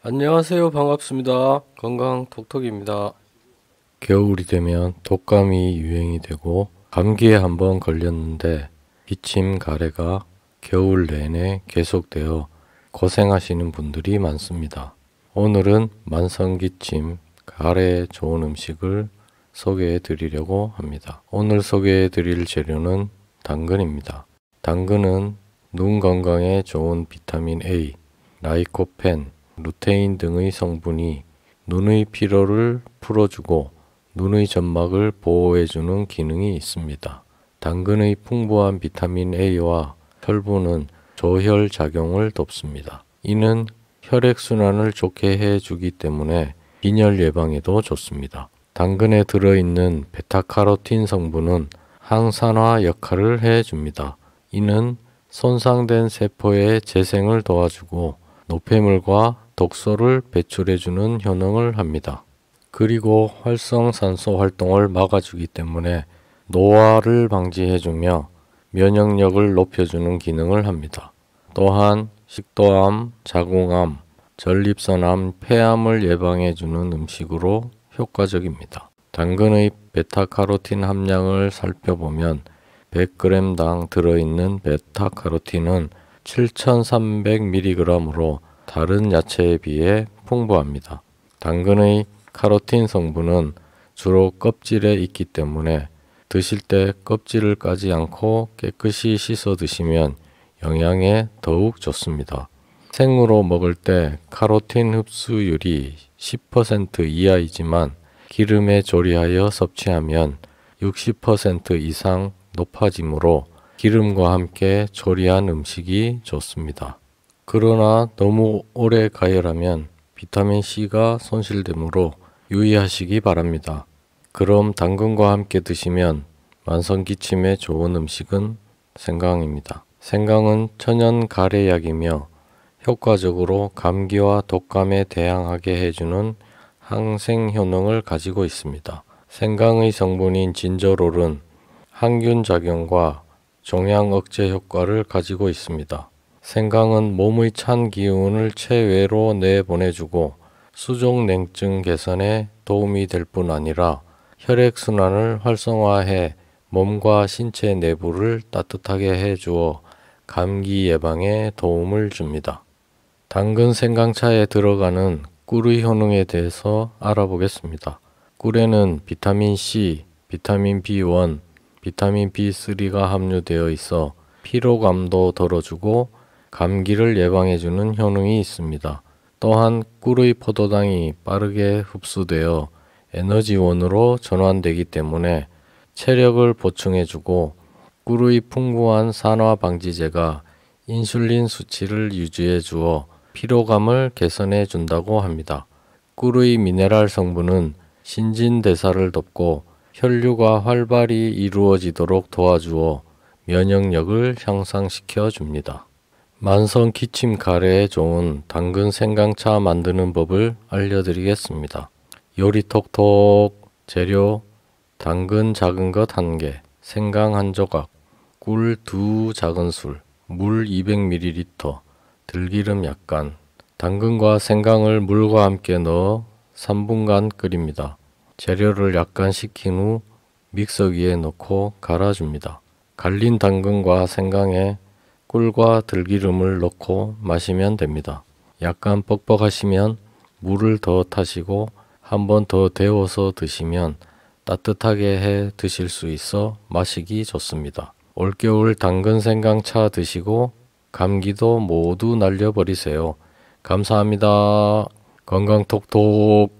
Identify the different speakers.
Speaker 1: 안녕하세요. 반갑습니다. 건강톡톡입니다. 겨울이 되면 독감이 유행이 되고 감기에 한번 걸렸는데 기침, 가래가 겨울 내내 계속되어 고생하시는 분들이 많습니다. 오늘은 만성기침, 가래에 좋은 음식을 소개해 드리려고 합니다. 오늘 소개해 드릴 재료는 당근입니다. 당근은 눈 건강에 좋은 비타민 A, 라이코펜, 루테인 등의 성분이 눈의 피로를 풀어주고 눈의 점막을 보호해주는 기능이 있습니다. 당근의 풍부한 비타민 A와 혈분은 조혈 작용을 돕습니다. 이는 혈액순환을 좋게 해주기 때문에 빈혈 예방에도 좋습니다. 당근에 들어있는 베타카로틴 성분은 항산화 역할을 해줍니다. 이는 손상된 세포의 재생을 도와주고 노폐물과 독소를 배출해주는 효능을 합니다. 그리고 활성산소 활동을 막아주기 때문에 노화를 방지해주며 면역력을 높여주는 기능을 합니다. 또한 식도암, 자궁암, 전립선암, 폐암을 예방해주는 음식으로 효과적입니다. 당근의 베타카로틴 함량을 살펴보면 100g당 들어있는 베타카로틴은 7300mg으로 다른 야채에 비해 풍부합니다. 당근의 카로틴 성분은 주로 껍질에 있기 때문에 드실 때 껍질을 까지 않고 깨끗이 씻어 드시면 영양에 더욱 좋습니다. 생으로 먹을 때 카로틴 흡수율이 10% 이하이지만 기름에 조리하여 섭취하면 60% 이상 높아지므로 기름과 함께 조리한 음식이 좋습니다. 그러나 너무 오래 가열하면 비타민C가 손실되므로 유의하시기 바랍니다. 그럼 당근과 함께 드시면 만성기침에 좋은 음식은 생강입니다. 생강은 천연 가래약이며 효과적으로 감기와 독감에 대항하게 해주는 항생 효능을 가지고 있습니다. 생강의 성분인 진저롤은 항균 작용과 종양 억제 효과를 가지고 있습니다. 생강은 몸의 찬 기운을 체외로 내보내주고 수족냉증 개선에 도움이 될 뿐 아니라 혈액순환을 활성화해 몸과 신체 내부를 따뜻하게 해주어 감기 예방에 도움을 줍니다. 당근 생강차에 들어가는 꿀의 효능에 대해서 알아보겠습니다. 꿀에는 비타민 C, 비타민 B1, 비타민 B3가 함유되어 있어 피로감도 덜어주고 감기를 예방해주는 효능이 있습니다. 또한 꿀의 포도당이 빠르게 흡수되어 에너지원으로 전환되기 때문에 체력을 보충해주고 꿀의 풍부한 산화 방지제가 인슐린 수치를 유지해 주어 피로감을 개선해 준다고 합니다. 꿀의 미네랄 성분은 신진대사를 돕고 혈류가 활발히 이루어지도록 도와주어 면역력을 향상시켜 줍니다. 만성 기침 가래에 좋은 당근 생강차 만드는 법을 알려드리겠습니다. 요리톡톡. 재료: 당근 작은 것 1개, 생강 1조각, 꿀 2 작은술, 물 200ml, 들기름 약간. 당근과 생강을 물과 함께 넣어 3분간 끓입니다. 재료를 약간 식힌 후 믹서기에 넣고 갈아줍니다. 갈린 당근과 생강에 꿀과 들기름을 넣고 마시면 됩니다. 약간 뻑뻑하시면 물을 더 타시고 한 번 더 데워서 드시면 따뜻하게 해 드실 수 있어 마시기 좋습니다. 올겨울 당근 생강차 드시고 감기도 모두 날려버리세요. 감사합니다. 건강톡톡.